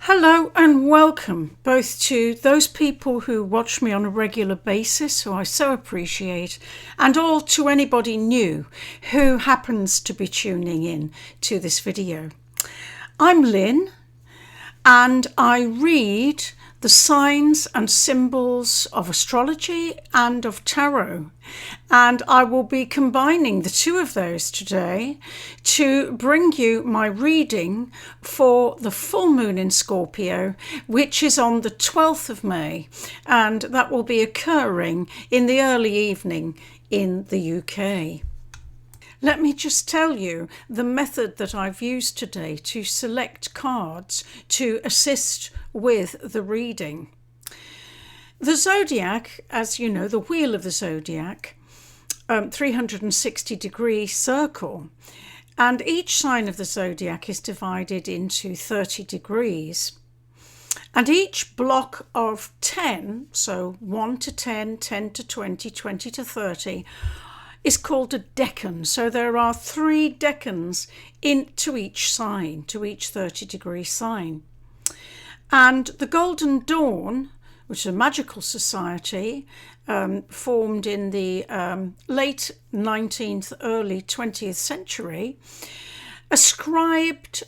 Hello and welcome both to those people who watch me on a regular basis, who I so appreciate, and all to anybody new who happens to be tuning in to this video. I'm Lynn and I read the signs and symbols of astrology and of tarot, and I will be combining the two of those today to bring you my reading for the full moon in Scorpio, which is on the 12th of May, and that will be occurring in the early evening in the UK. Let me just tell you the method that I've used today to select cards to assist with the reading. The zodiac, as you know, the wheel of the zodiac, 360-degree circle, and each sign of the zodiac is divided into 30 degrees. And each block of 10, so 1 to 10, 10 to 20, 20 to 30, is called a decan. So there are 3 decans into each sign, to each 30-degree sign. And the Golden Dawn, which is a magical society formed in the late 19th, early 20th century, ascribed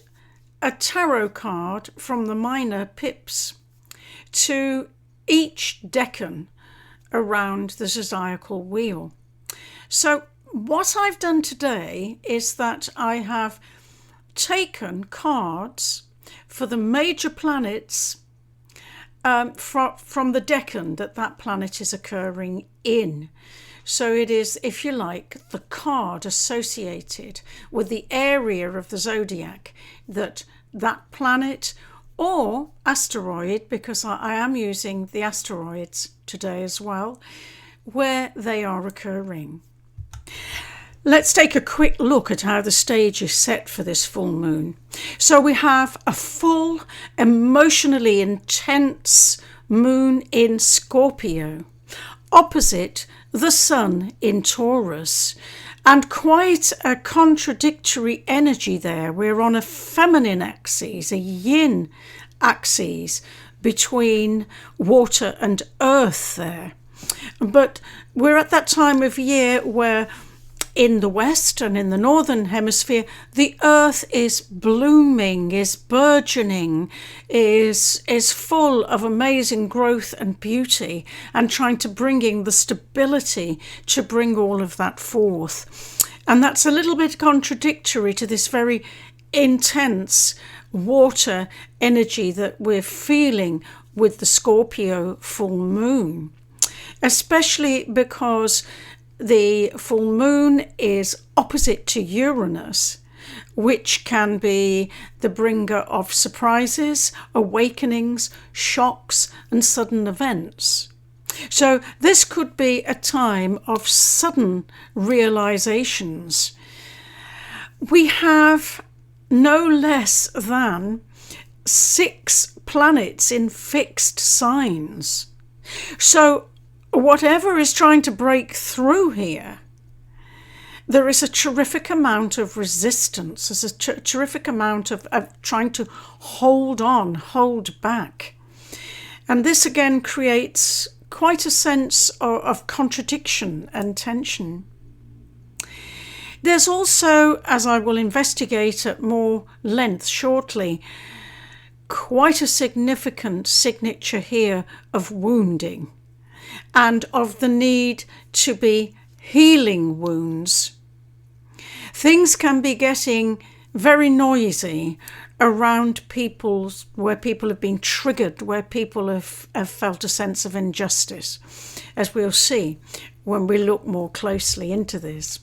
a tarot card from the minor pips to each decan around the zodiacal wheel. So what I've done today is that I have taken cards for the major planets from the decan that planet is occurring in. So it is, if you like, the card associated with the area of the zodiac that planet or asteroid, because I am using the asteroids today as well, where they are occurring. Let's take a quick look at how the stage is set for this full moon. So we have a full, emotionally intense moon in Scorpio, opposite the sun in Taurus, and quite a contradictory energy there. We're on a feminine axis, a yin axis between water and earth there. But we're at that time of year where in the West and in the Northern Hemisphere, the earth is blooming, is burgeoning, is full of amazing growth and beauty, and trying to bring in the stability to bring all of that forth. And that's a little bit contradictory to this very intense water energy that we're feeling with the Scorpio full moon, especially because the full moon is opposite to Uranus, which can be the bringer of surprises, awakenings, shocks, and sudden events. So this could be a time of sudden realizations. We have no less than 6 planets in fixed signs. So whatever is trying to break through here, there is a terrific amount of resistance. There's a terrific amount of trying to hold on, hold back. And this again creates quite a sense of contradiction and tension. There's also, as I will investigate at more length shortly, quite a significant signature here of wounding, and of the need to be healing wounds. Things can be getting very noisy around where people have been triggered, where people have felt a sense of injustice, as we'll see when we look more closely into this.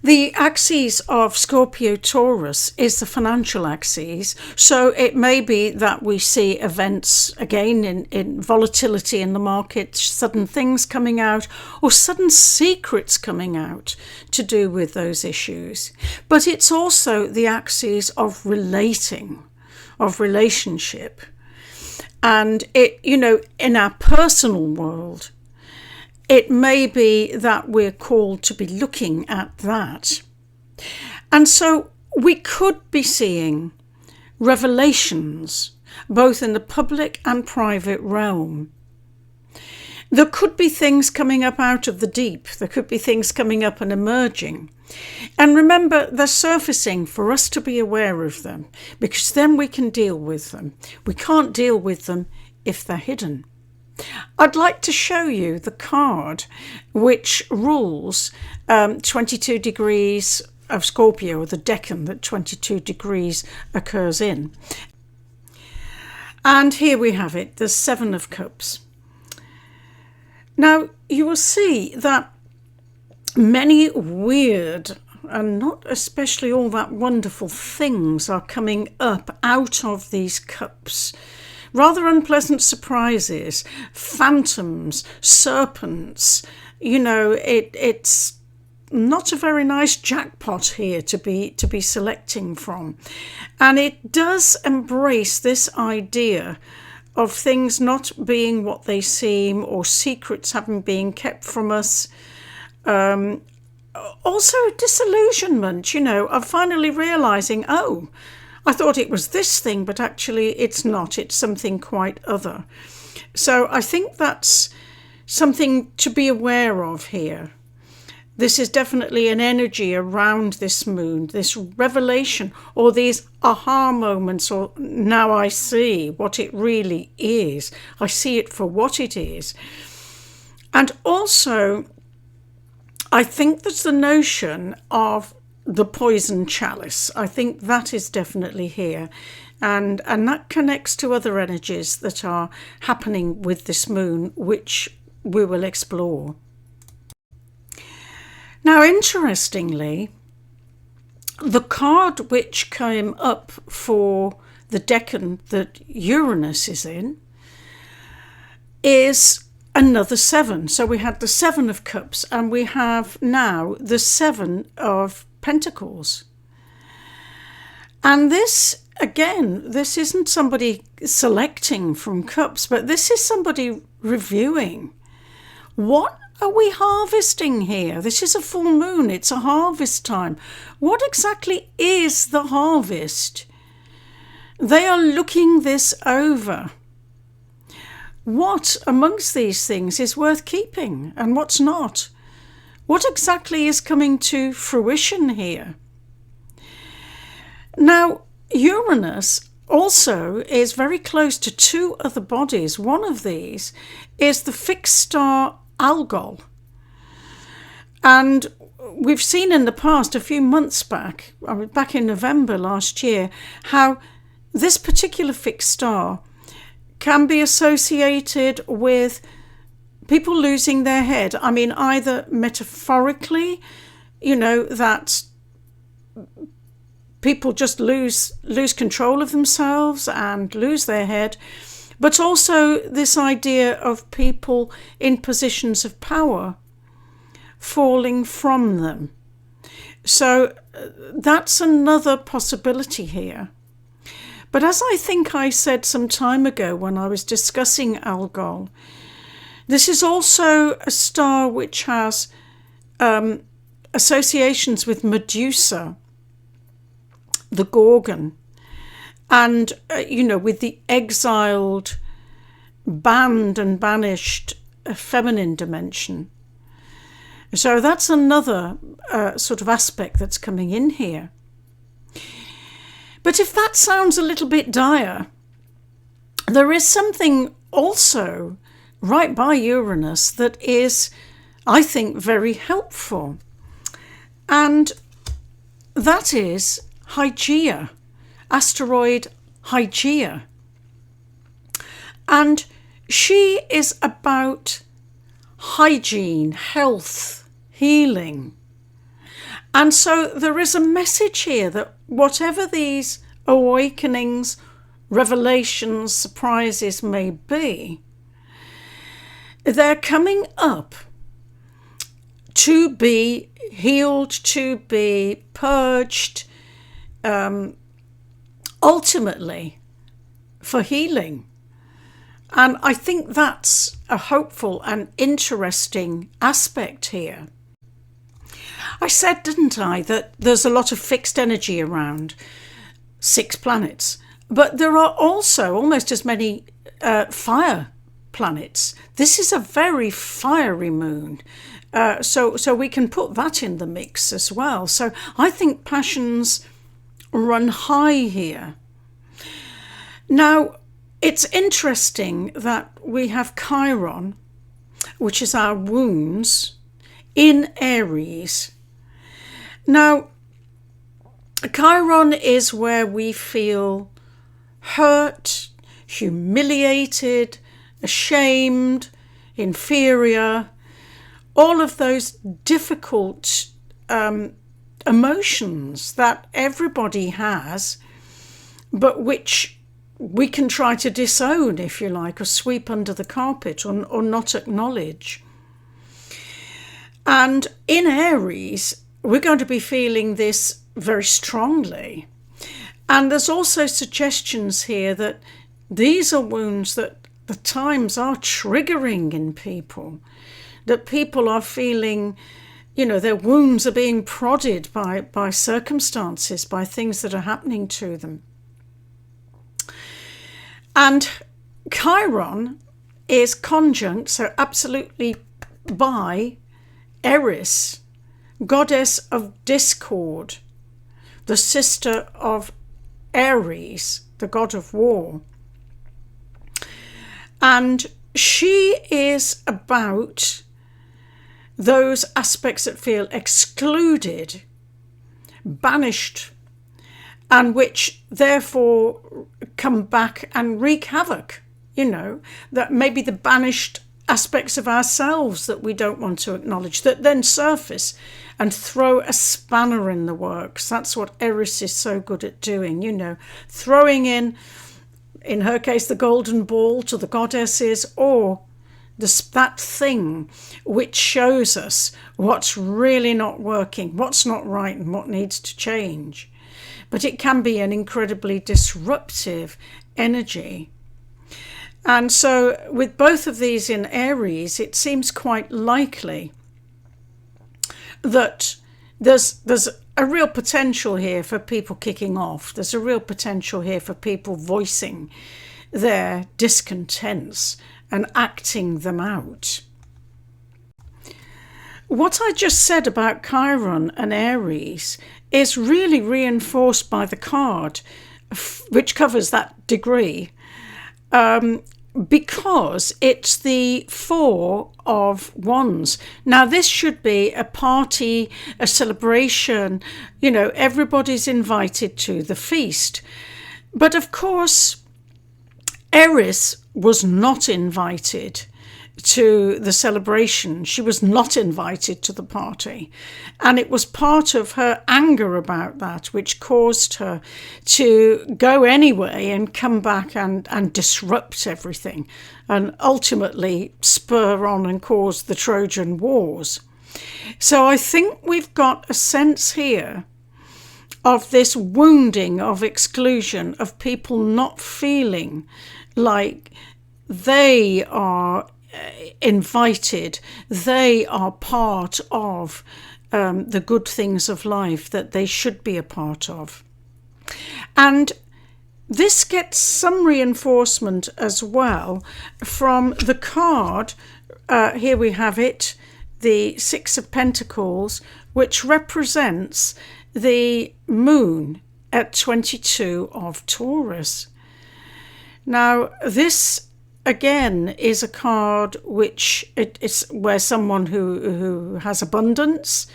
The axis of Scorpio-Taurus is the financial axis, so it may be that we see events again in volatility in the market, sudden things coming out, or sudden secrets coming out to do with those issues. But it's also the axis of relating, of relationship. And it, in our personal world, it may be that we're called to be looking at that. And so we could be seeing revelations both in the public and private realm. There could be things coming up out of the deep. There could be things coming up and emerging. And remember, they're surfacing for us to be aware of them, because then we can deal with them. We can't deal with them if they're hidden. I'd like to show you the card which rules 22 degrees of Scorpio, or the decan that 22 degrees occurs in. And here we have it, the Seven of Cups. Now, you will see that many weird and not especially all that wonderful things are coming up out of these cups. Rather unpleasant surprises, phantoms, serpents. You know, it's not a very nice jackpot here to be selecting from. And it does embrace this idea of things not being what they seem, or secrets having been kept from us. Also disillusionment, you know, of finally realising, oh, I thought it was this thing, but actually it's not. It's something quite other. So I think that's something to be aware of here. This is definitely an energy around this moon, this revelation, or these aha moments, or now I see what it really is. I see it for what it is. And also, I think there's the notion of the poison chalice. I think that is definitely here. And that connects to other energies that are happening with this moon, which we will explore. Now, interestingly, the card which came up for the decan that Uranus is in is another seven. So we had the Seven of Cups, and we have now the Seven of Pentacles. And this, again, this isn't somebody selecting from cups, but this is somebody reviewing. What are we harvesting here? This is a full moon. It's a harvest time. What exactly is the harvest? They are looking this over. What amongst these things is worth keeping and what's not? What exactly is coming to fruition here? Now, Uranus also is very close to two other bodies. One of these is the fixed star Algol. And we've seen in the past, a few months back, back in November last year, how this particular fixed star can be associated with people losing their head. I mean, either metaphorically, you know, that people just lose control of themselves and lose their head, but also this idea of people in positions of power falling from them. So that's another possibility here. But as I think I said some time ago when I was discussing Algol, this is also a star which has associations with Medusa, the Gorgon, and, you know, with the exiled, banned and banished feminine dimension. So that's another sort of aspect that's coming in here. But if that sounds a little bit dire, there is something also right by Uranus that is, I think, very helpful. And that is Hygeia, asteroid Hygeia. And she is about hygiene, health, healing. And so there is a message here that whatever these awakenings, revelations, surprises may be, they're coming up to be healed, to be purged, ultimately for healing. And I think that's a hopeful and interesting aspect here. I said, didn't I, that there's a lot of fixed energy around, 6 planets. But there are also almost as many fire planets. This is a very fiery moon. So we can put that in the mix as well. So I think passions run high here. Now, it's interesting that we have Chiron, which is our wounds, in Aries. Now, Chiron is where we feel hurt, humiliated, ashamed, inferior, all of those difficult emotions that everybody has, but which we can try to disown, if you like, or sweep under the carpet or not acknowledge. And in Aries, we're going to be feeling this very strongly. And there's also suggestions here that these are wounds that the times are triggering in people, that people are feeling, their wounds are being prodded by circumstances, by things that are happening to them. And Chiron is conjunct, so absolutely, by Eris, goddess of discord, the sister of Ares, the god of war. And she is about those aspects that feel excluded, banished, and which therefore come back and wreak havoc, that maybe the banished aspects of ourselves that we don't want to acknowledge, that then surface and throw a spanner in the works. That's what Eris is so good at doing, throwing in her case, the golden ball to the goddesses, or that thing which shows us what's really not working, what's not right, and what needs to change. But it can be an incredibly disruptive energy. And so with both of these in Aries, it seems quite likely that there's a real potential here for people kicking off. There's a real potential here for people voicing their discontents and acting them out. What I just said about Chiron and Aries is really reinforced by the card, which covers that degree, because it's the Four of Wands. Now, this should be a party, a celebration, everybody's invited to the feast. But of course, Eris was not invited to the celebration. She was not invited to the party. And it was part of her anger about that which caused her to go anyway and come back and disrupt everything and ultimately spur on and cause the Trojan Wars. So I think we've got a sense here of this wounding of exclusion, of people not feeling like they are invited, they are part of the good things of life that they should be a part of. And this gets some reinforcement as well from the card. Here we have it, the Six of Pentacles, which represents the moon at 22 of Taurus. Now, this again is a card which is where someone who has abundance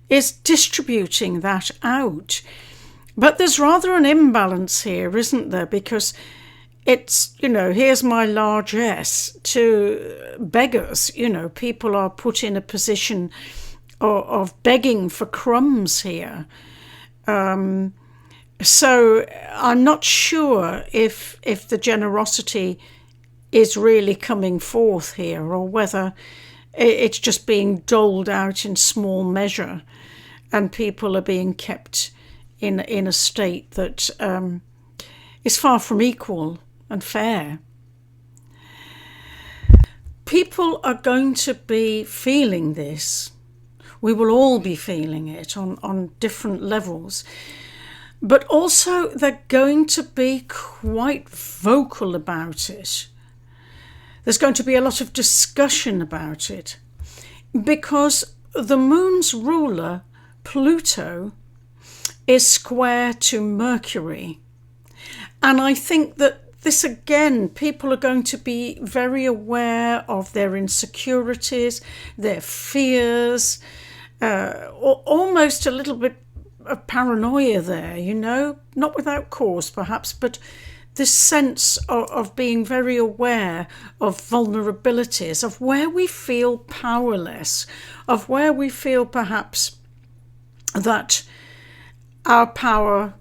is distributing that out. But there's rather an imbalance here, isn't there? Because it's, here's my largesse to beggars. People are put in a position of begging for crumbs here. So I'm not sure if the generosity is really coming forth here, or whether it's just being doled out in small measure and people are being kept in a state that is far from equal and fair. People are going to be feeling this. We will all be feeling it on different levels. but also they're going to be quite vocal about it. There's going to be a lot of discussion about it, because the moon's ruler, Pluto, is square to Mercury. And I think that this, again, people are going to be very aware of their insecurities, their fears, almost a little bit of paranoia there, not without cause perhaps, but this sense of being very aware of vulnerabilities, of where we feel powerless, of where we feel perhaps that our power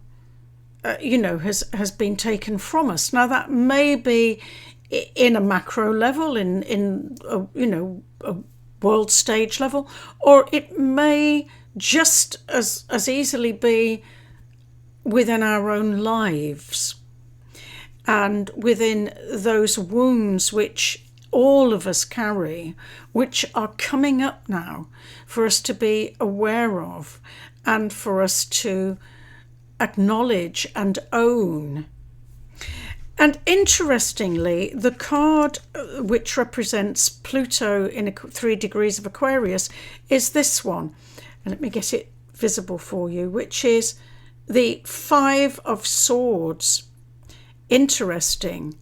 has been taken from us. Now, that may be in a macro level, in a world stage level, or it may just as easily be within our own lives and within those wounds which all of us carry, which are coming up now for us to be aware of and for us to acknowledge and own. And interestingly, the card which represents Pluto in 3 degrees of Aquarius is this one. And let me get it visible for you, which is the 5 of Swords. Interesting.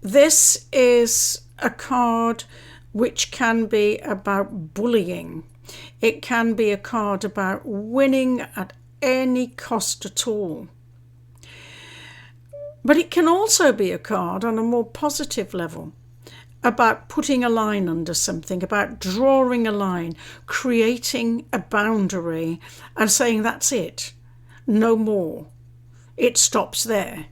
This is a card which can be about bullying. It can be a card about winning at any cost at all. But it can also be a card on a more positive level about putting a line under something, about drawing a line, creating a boundary and saying that's it, no more. It stops there.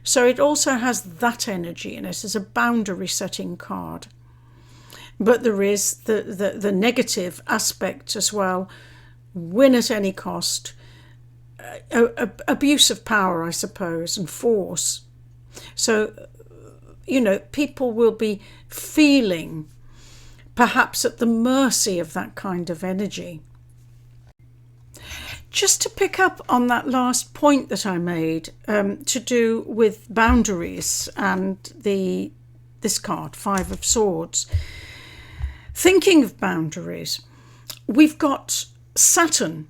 So it also has that energy in it as a boundary setting card. But there is the negative aspect as well, win at any cost, abuse of power, I suppose, and force. So, people will be feeling perhaps at the mercy of that kind of energy. Just to pick up on that last point that I made, to do with boundaries and this card, 5 of Swords. Thinking of boundaries, we've got Saturn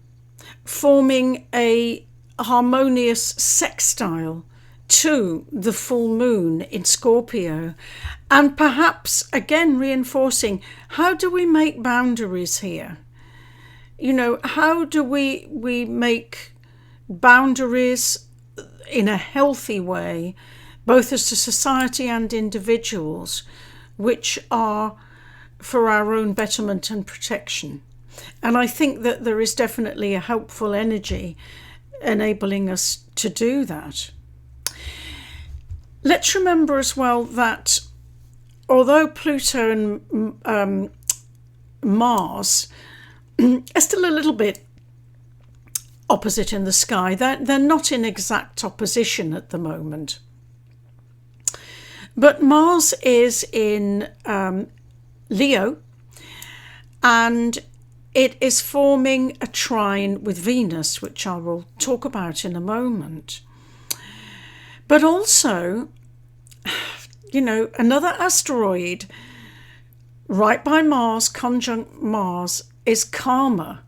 forming a harmonious sextile to the full moon in Scorpio, and perhaps again reinforcing, how do we make boundaries here? How do we make boundaries in a healthy way, both as a society and individuals, which are for our own betterment and protection? And I think that there is definitely a helpful energy enabling us to do that. Let's remember as well that although Pluto and Mars are still a little bit opposite in the sky, they're not in exact opposition at the moment. But Mars is in Leo, and it is forming a trine with Venus, which I will talk about in a moment. But also, another asteroid right by Mars, conjunct Mars, is Karma.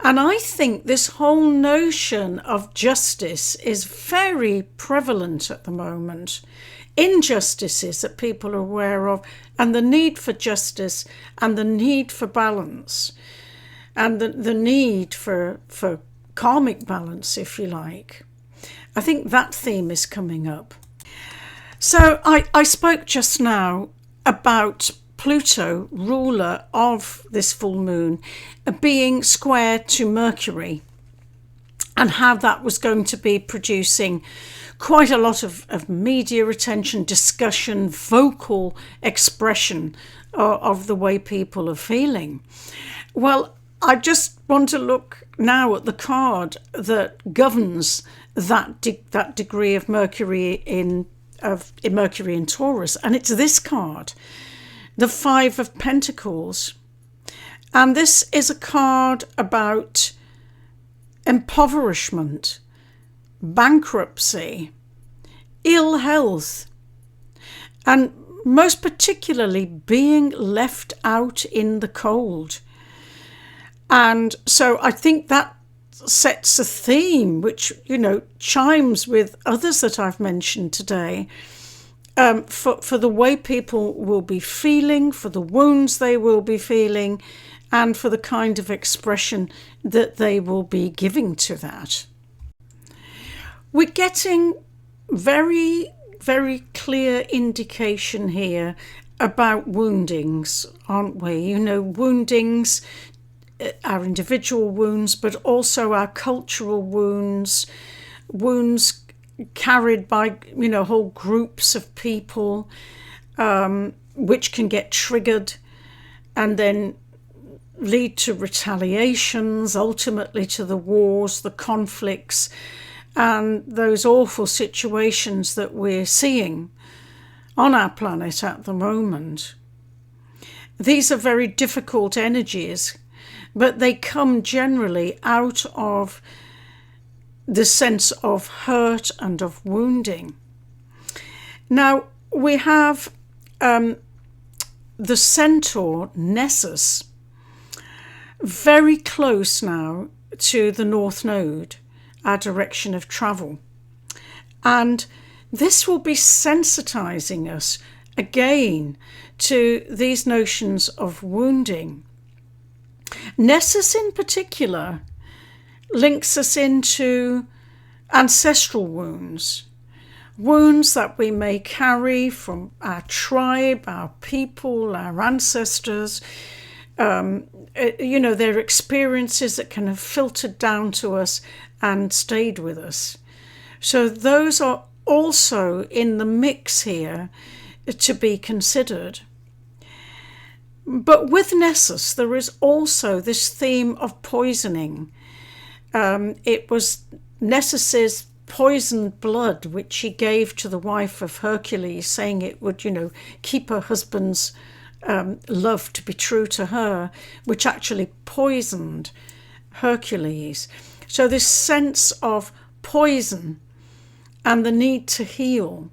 And I think this whole notion of justice is very prevalent at the moment. Injustices that people are aware of, and the need for justice, and the need for balance, and the need for karmic balance, if you like. I think that theme is coming up. So I spoke just now about Pluto, ruler of this full moon, being square to Mercury, and how that was going to be producing quite a lot of media attention, discussion, vocal expression of the way people are feeling. Well, I just want to look now at the card that governs that degree of Mercury in Taurus, and it's this card, the 5 of Pentacles. And this is a card about impoverishment, bankruptcy, ill health, and most particularly being left out in the cold. And so I think that sets a theme which, chimes with others that I've mentioned today, for the way people will be feeling, for the wounds they will be feeling, and for the kind of expression that they will be giving to that. We're getting very, very clear indication here about woundings, aren't we? Woundings, our individual wounds, but also our cultural wounds, wounds carried by, whole groups of people, which can get triggered and then lead to retaliations, ultimately to the wars, the conflicts, and those awful situations that we're seeing on our planet at the moment. These are very difficult energies, but they come generally out of the sense of hurt and of wounding. Now, we have the centaur Nessus very close now to the North Node, our direction of travel. And this will be sensitizing us again to these notions of wounding. Nessus in particular links us into ancestral wounds, wounds that we may carry from our tribe, our people, our ancestors, their experiences that can have filtered down to us and stayed with us. So those are also in the mix here to be considered. But with Nessus, there is also this theme of poisoning. It was Nessus's poisoned blood, which he gave to the wife of Hercules, saying it would, keep her husband's love to be true to her, which actually poisoned Hercules. So this sense of poison and the need to heal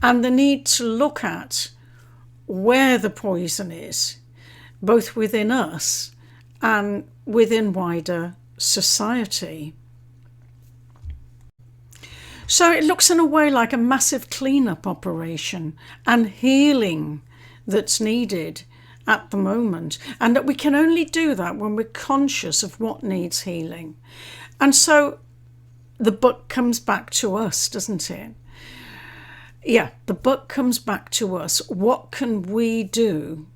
and the need to look at where the poison is, both within us and within wider society. So it looks in a way like a massive cleanup operation and healing that's needed at the moment, and that we can only do that when we're conscious of what needs healing. And so the buck comes back to us, doesn't it? Yeah, the buck comes back to us. What can we do?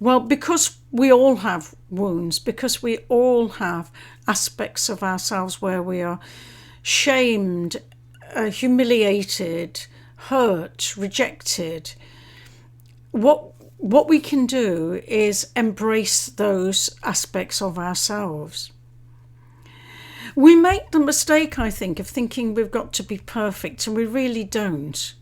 Well, because we all have wounds, because we all have aspects of ourselves where we are shamed, humiliated, hurt, rejected, what we can do is embrace those aspects of ourselves. We make the mistake, I think, of thinking we've got to be perfect, and we really don't.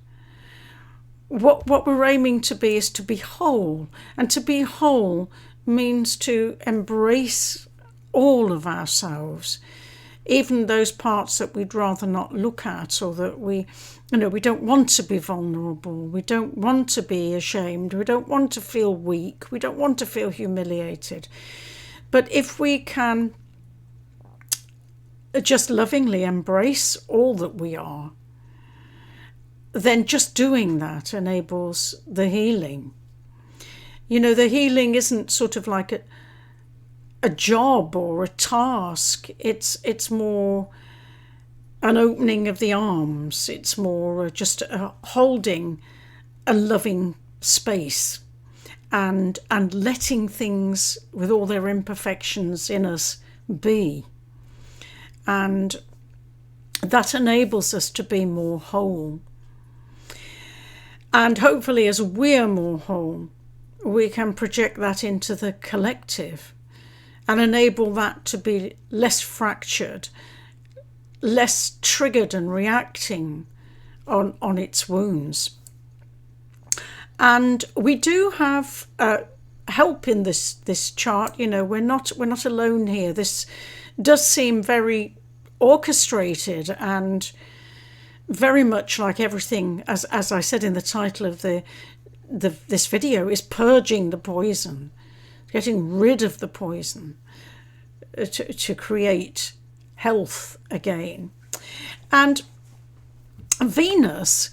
What we're aiming to be is to be whole, and to be whole means to embrace all of ourselves, even those parts that we'd rather not look at, or that we don't want to be vulnerable, we don't want to be ashamed, we don't want to feel weak, we don't want to feel humiliated. But if we can just lovingly embrace all that we are, then just doing that enables the healing. The healing isn't sort of like a job or a task. It's more an opening of the arms. It's more just holding a loving space and letting things with all their imperfections in us be. And that enables us to be more whole. And hopefully, as we're more whole, we can project that into the collective and enable that to be less fractured, less triggered and reacting on its wounds. And we do have help in this chart. We're not alone here. This does seem very orchestrated, and very much like everything, as I said in the title of this video, is purging the poison, getting rid of the poison to create health again. And Venus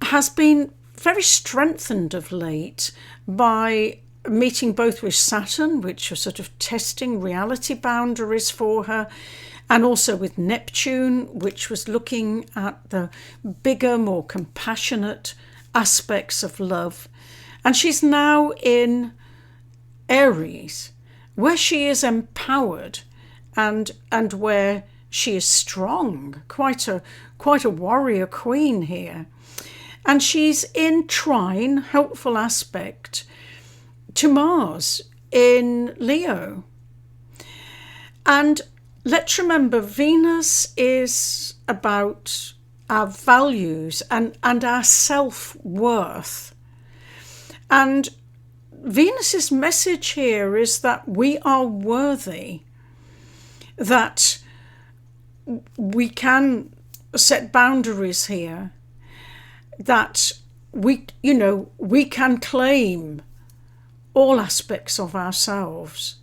has been very strengthened of late by meeting both with Saturn, which was sort of testing reality boundaries for her, and also with Neptune, which was looking at the bigger, more compassionate aspects of love. And she's now in Aries, where she is empowered and where she is strong, quite a warrior queen here. And she's in trine, helpful aspect, to Mars in Leo. And let's remember, Venus is about our values and our self-worth. And Venus's message here is that we are worthy, that we can set boundaries here, that we can claim all aspects of ourselves.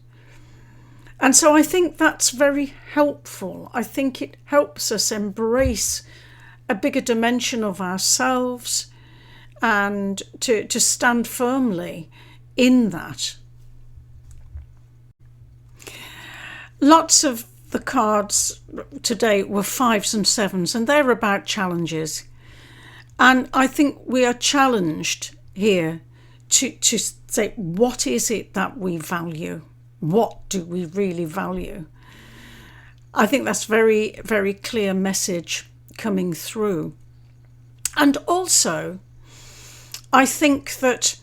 And so I think that's very helpful. I think it helps us embrace a bigger dimension of ourselves and to stand firmly in that. Lots of the cards today were 5s and 7s, and they're about challenges. And I think we are challenged here to say, what is it that we value? What do we really value? I think that's very, very clear message coming through. And also, I think that,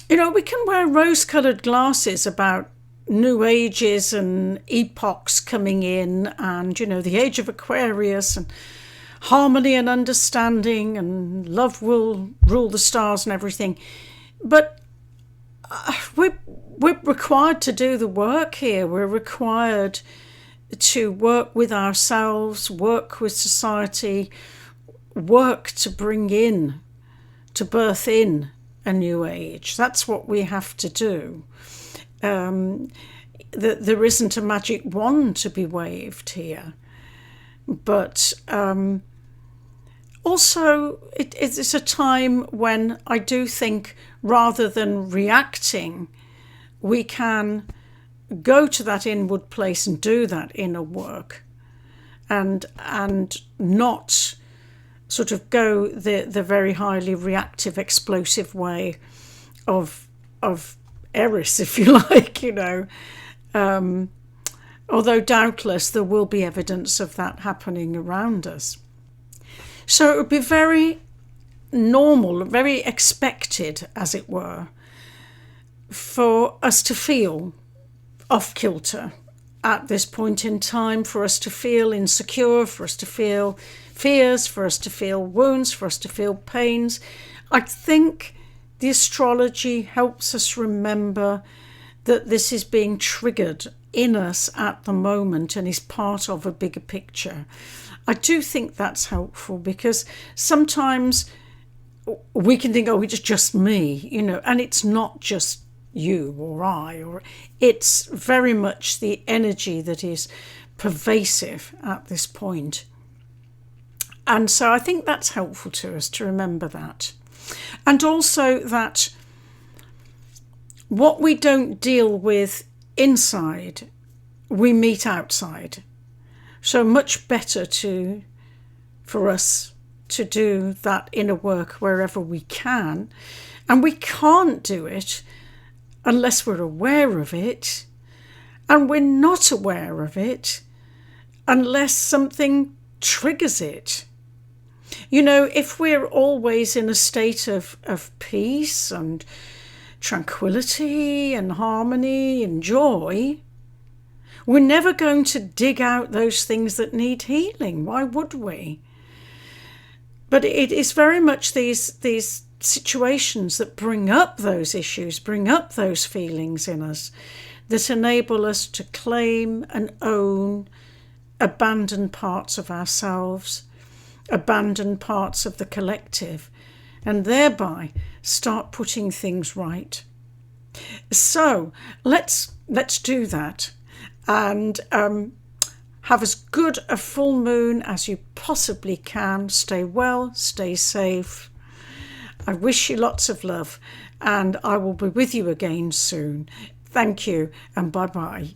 we can wear rose-coloured glasses about new ages and epochs coming in, and, the age of Aquarius, and harmony and understanding, and love will rule the stars and everything. But we're required to do the work here. We're required to work with ourselves, work with society, work to bring in, to birth in a new age. That's what we have to do. There isn't a magic wand to be waved here. But also, it's a time when I do think, rather than reacting, we can go to that inward place and do that inner work, and not sort of go the very highly reactive, explosive way of Eris, if you like, although doubtless there will be evidence of that happening around us. So it would be very normal, very expected, as it were, for us to feel off kilter at this point in time, for us to feel insecure, for us to feel fears, for us to feel wounds, for us to feel pains. I think the astrology helps us remember that this is being triggered in us at the moment and is part of a bigger picture. I do think that's helpful, because sometimes we can think, it's just me, and it's not just you or I, or it's very much the energy that is pervasive at this point. And so I think that's helpful to us to remember that. And also that what we don't deal with inside, we meet outside. So much better for us to do that inner work wherever we can. And we can't do it unless we're aware of it. And we're not aware of it unless something triggers it. If we're always in a state of peace and tranquility and harmony and joy, we're never going to dig out those things that need healing. Why would we? But it is very much these situations that bring up those issues, bring up those feelings in us, that enable us to claim and own abandon parts of ourselves, abandon parts of the collective, and thereby start putting things right. So let's do that, and have as good a full moon as you possibly can. Stay well, stay safe. I wish you lots of love, and I will be with you again soon. Thank you, and bye-bye.